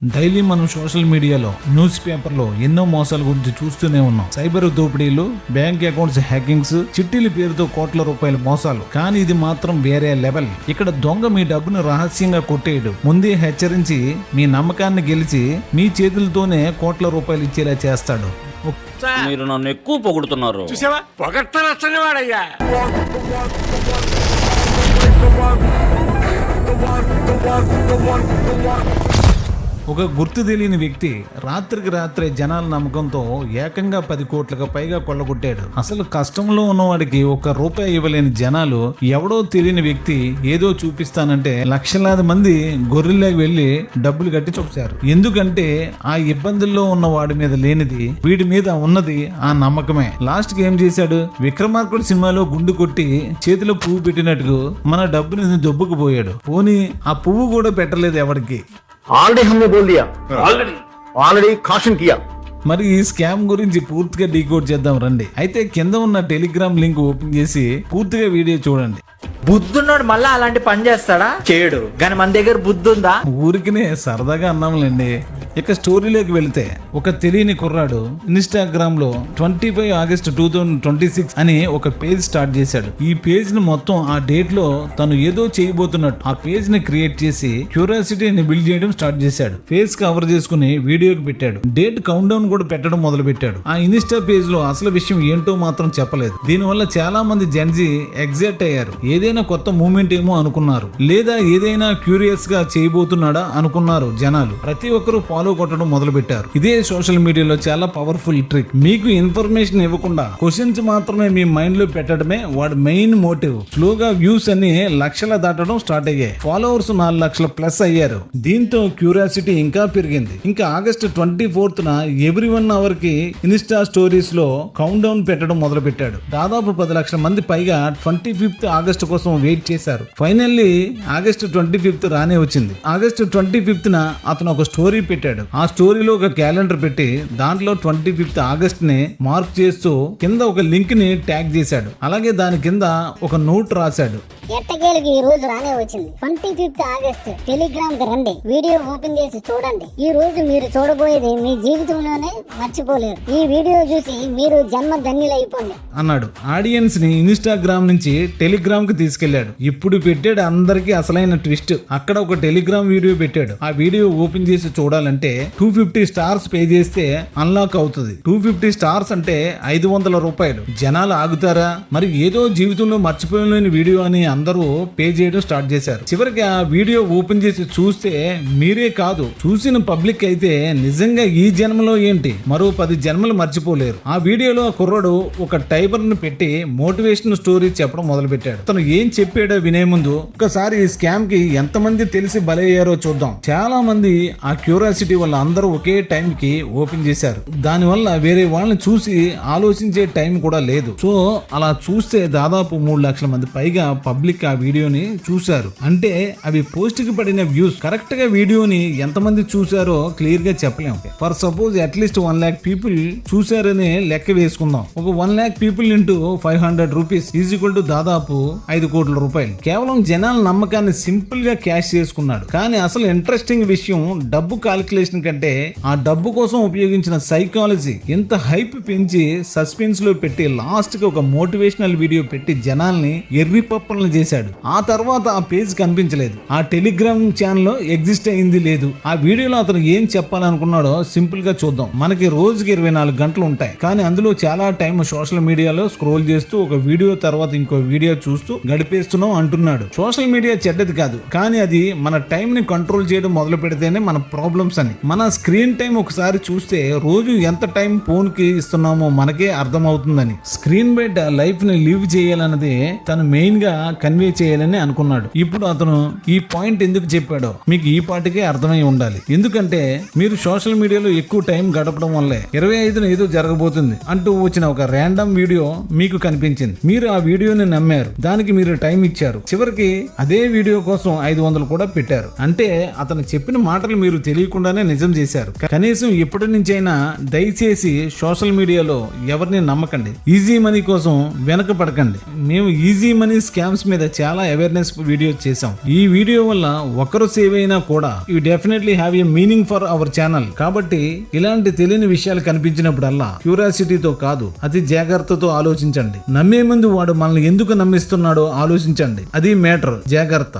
Daily మనం social మీడియాలో news పేపర్లో ఎన్నో మోసాల గురించి చూస్తూనే ఉన్నాం. సైబర్ దోపిడీలు, బ్యాంక్ అకౌంట్స్ హ్యాకింగ్స్, చిట్టీల పేరుతో కోట్ల రూపాయల మోసాలు. కానీ ఇది మాత్రం వేరే లెవెల్. ఇక్కడ దొంగ మీ డబ్బును రహస్యంగా కొట్టేయడు, ముందే హెచ్చరించి మీ నమ్మకాన్ని గెలిచి మీ చేతులతోనే కోట్ల రూపాయలు ఇచ్చేలా చేస్తాడు. మీరు నన్ను ఎక్కువ పొగుడుతున్నారు. చూసావా, పొగట్టనొచ్చని వాడయ్యా. ఒక గుర్తు తెలియని వ్యక్తి రాత్రికి రాత్రే జనాల నమ్మకంతో ఏకంగా 10 కోట్లకు పైగా కొల్లగొట్టాడు. అసలు కష్టంలో ఉన్నవాడికి ₹1 ఇవ్వలేని జనాలు ఎవడో తెలియని వ్యక్తి ఏదో చూపిస్తానంటే లక్షలాది మంది గొర్రెల్లాగా వెళ్లి డబ్బులు కట్టి చూశారు. ఎందుకంటే ఆ ఇబ్బందుల్లో ఉన్న వాడి మీద లేనిది వీడి మీద ఉన్నది ఆ నమ్మకమే. లాస్ట్ కి ఏం చేశాడు? విక్రమార్కుడు సినిమాలో గుండు కొట్టి చేతిలో పువ్వు పెట్టినట్టు మన డబ్బుని దొబ్బుకుపోయాడు. పోనీ ఆ పువ్వు కూడా పెట్టలేదు ఎవరికి. ऑलरेडी हमने बोल दिया, ऑलरेडी कॉशन किया. మరి ఈ స్కామ్ గురించి పూర్తిగా డీకోడ్ చేద్దాం రండి. అయితే కింద ఉన్న టెలిగ్రామ్ లింక్ ఓపెన్ చేసి పూర్తిగా వీడియో చూడండి. బుద్ధున్నాడు మళ్ళా అలాంటి పని చేస్తాడా? చేయడు. కానీ మన దగ్గర బుద్ధి ఉందా? ఊరికినే సరదాగా అన్నాంలేండి. ఇక స్టోరీలోకి వెళితే ఒక తెలియని కుర్రాడు ఇన్స్టాగ్రామ్ లో 25 ఆగస్టు 2026 అని ఒక పేజ్ స్టార్ట్ చేశాడు. ఈ పేజ్ ని మొత్తం ఆ డేట్ లో తను ఏదో చేయబోతున్నట్టు ఆ పేజ్ ని క్రియేట్ చేసి క్యూరియాసిటీని బిల్డ్ చేయడం స్టార్ట్ చేశాడు. ఫేస్ కవర్ చేసుకుని వీడియోకి పెట్టాడు. డేట్ కౌంట్ డౌన్ కూడా పెట్టడం మొదలు పెట్టాడు. ఆ ఇన్స్టా పేజ్ లో అసలు విషయం ఏంటో మాత్రం చెప్పలేదు. దీనివల్ల చాలా మంది జెన్జీ ఎగ్జైట్ అయ్యారు. ఏదైనా కొత్త మూమెంట్ ఏమో అనుకున్నారు, లేదా ఏదైనా క్యూరియస్ గా చేయబోతున్నాడా అనుకున్నారు జనాలు. ప్రతి ఒక్కరూ ఫాలో కొట్టడం మొదలు పెట్టారు. ఇదే సోషల్ మీడియాలో చాలా పవర్ఫుల్ ట్రిక్. మీకు ఇన్ఫర్మేషన్ ఇవ్వకుండా క్వశ్చన్స్ మాత్రమే మీ మైండ్ లో పెట్టడమే వాడి మెయిన్ మోటివ్. స్లోగా వ్యూస్ అన్ని లక్షల దాటడం స్టార్ట్ అయ్యాయి. ఫాలోవర్స్ 4 లక్షల ప్లస్ అయ్యారు. దీంతో క్యూరియాసిటీ ఇంకా పెరిగింది. ఇంకా ఆగస్టు 24న ఎవ్రీ 1 అవర్ కి ఇన్స్టా స్టోరీస్ లో కౌంట్ డౌన్ పెట్టడం మొదలు పెట్టాడు. దాదాపు 10 లక్షల మంది పైగా 25th ఆగస్టు కోసం వెయిట్ చేశారు. ఫైనల్లీ ఆగస్టు 25th రానే వచ్చింది. ఆగస్టు 25th అతను ఒక స్టోరీ పెట్టాడు. ఆ స్టోరీలో ఒక క్యాలెండర్ పెట్టి దాంట్లో 25th ఆగస్ట్ ని మార్క్ చేస్తూ కింద ఒక లింక్ ని ట్యాగ్ చేశాడు. అలాగే దాని కింద ఒక నోట్ రాశాడు. ఎట్టకేలకి ఈ రోజు రానే వచ్చింది. 25th August. టెలిగ్రామ్ కి రండి, వీడియో ఓపెన్ చేసి చూడండి. ఈ రోజు మీరు చూడబోయేది మీ జీవితంలోనే మర్చిపోలేరు. ఈ వీడియో చూసి మీరు జన్మ ధన్యులైపోండి అన్నాడు. ఆడియన్స్ ని ఇన్స్టాగ్రామ్ నుంచి టెలిగ్రామ్ కి తీసుకెళ్లాడు. ఇప్పుడు పెట్టాడు అందరికి అసలైన ట్విస్ట్. అక్కడ ఒక టెలిగ్రామ్ వీడియో పెట్టాడు. ఆ వీడియో ఓపెన్ చేసి చూడాలంటే 250 స్టార్స్ పే చేస్తే అన్లాక్ అవుతుంది. 250 స్టార్స్ అంటే ₹500. జనాలు ఆగుతారా? మరి ఏదో జీవితంలో మర్చిపోలేని వీడియో అని అందరూ పే చేయడం స్టార్ట్ చేశారు. చివరికి ఆ వీడియో ఓపెన్ చేసి చూస్తే మీరే కాదు, చూసిన పబ్లిక్ అయితే నిజంగా ఈ జన్మలో ఏంటి మరో 10 జన్మలు మర్చిపోలేరు. ఆ వీడియోలో ఆ కుర్రాడు ఒక టైబర్ ను పెట్టి మోటివేషన్ స్టోరీ చెప్పడం మొదలు పెట్టాడు. తను ఏం చెప్పాడో వినే ముందు ఒకసారి ఈ స్కామ్ కి ఎంతమంది తెలిసి బలయ్యారో చూద్దాం. చాలా మంది ఆ క్యూరియాసిటీ వల్ల అందరూ ఒకే టైం కి ఓపెన్ చేశారు. దానివల్ల వేరే వాళ్ళని చూసి ఆలోచించే టైం కూడా లేదు. సో అలా చూస్తే దాదాపు 3 లక్షల మంది పైగా పబ్లిక్ ఆ వీడియోని చూశారు. అంటే అవి పోస్ట్ కి పడిన వ్యూస్. కరెక్ట్ గా వీడియోని ఎంతమంది చూశారో క్లియర్ గా చెప్పలేము. For suppose at least 1 lakh people చూశారని లెక్క వేసుకుందాం. ఒక 1 lakh people into ₹500 is equal to దాదాపు ₹5 కోట్ల. కేవలం జనాల నమ్మకాన్ని సింపుల్ గా క్యాష్ చేసుకున్నాడు. కానీ అసలు ఇంట్రెస్టింగ్ విషయం డబ్బు కాలిక్యులేషన్ కంటే ఆ డబ్బు కోసం ఉపయోగించిన సైకాలజీ. ఎంత హైప్ పెంచి సస్పెన్స్ లో పెట్టి లాస్ట్ కి ఒక మోటివేషనల్ వీడియో పెట్టి జనాల్ని ఎర్రి పప్పలను చేశాడు. ఆ తర్వాత ఆ పేజ్ కనిపించలేదు. ఆ టెలిగ్రామ్ ఛానల్ ఎగ్జిస్ట్ అయింది లేదు. ఆ వీడియోలో అతను ఏం చెప్పాలనుకున్నాడో సింపుల్ గా చూద్దాం. మనకి రోజుకి 24 గంటలు ఉంటాయి. కానీ అందులో చాలా టైం సోషల్ మీడియాలో స్క్రోల్ చేస్తూ ఒక వీడియో తర్వాత ఇంకో వీడియో చూస్తూ గడిపేస్తున్నాం అంటున్నాడు. సోషల్ మీడియా చెడ్డది కాదు, కానీ అది మన టైం ని కంట్రోల్ చేయడం మొదలు పెడితేనే మన ప్రాబ్లమ్స్ అని. మన స్క్రీన్ టైం ఒకసారి చూస్తే రోజు ఎంత టైం ఫోన్ కి ఇస్తున్నామో మనకే అర్థమవుతుందని. స్క్రీన్ బయట లైఫ్ ని లివ్ చేయాలన్నది తను మెయిన్ గా కన్వే చేయాలని అనుకున్నాడు. ఇప్పుడు అతను ఈ పాయింట్ ఎందుకు చెప్పాడో మీకు ఈ పాటికే అర్థమై ఉండాలి. ఎందుకంటే మీరు సోషల్ మీడియాలో ఎక్కువ టైం గడపడం వల్లే 25న ఏదో జరగబోతుంది అంటూ వచ్చిన ఒక ర్యాండమ్ వీడియో మీకు కనిపించింది. మీరు ఆ వీడియోని నమ్మారు, దానికి మీరు టైం ఇచ్చారు. చివరికి అదే వీడియో కోసం 500 కూడా పెట్టారు. అంటే అతను చెప్పిన మాటలు మీరు తెలియకుండానే కలగానే నిజం చేశారు. కనీసం ఇప్పటి నుంచైనా దయచేసి సోషల్ మీడియాలో ఎవరిని నమ్మకండి. ఈజీ మనీ కోసం వెనక పడకండి. మేము ఈజీ మనీ స్కామ్స్ మీద చాలా అవేర్నెస్ వీడియో చేసాం. ఈ వీడియో వల్ల ఒకరు సేవ్ అయినా కూడా you definitely have a meaning for our channel. కాబట్టి ఇలాంటి తెలియని విషయాలు కనిపించినప్పుడల్లా క్యూరియాసిటీతో కాదు, అతి జాగ్రత్తతో ఆలోచించండి. నమ్మే ముందు వాడు మనల్ని ఎందుకు నమ్మిస్తున్నాడో ఆలోచించండి. అది మ్యాటర్. జాగ్రత్త.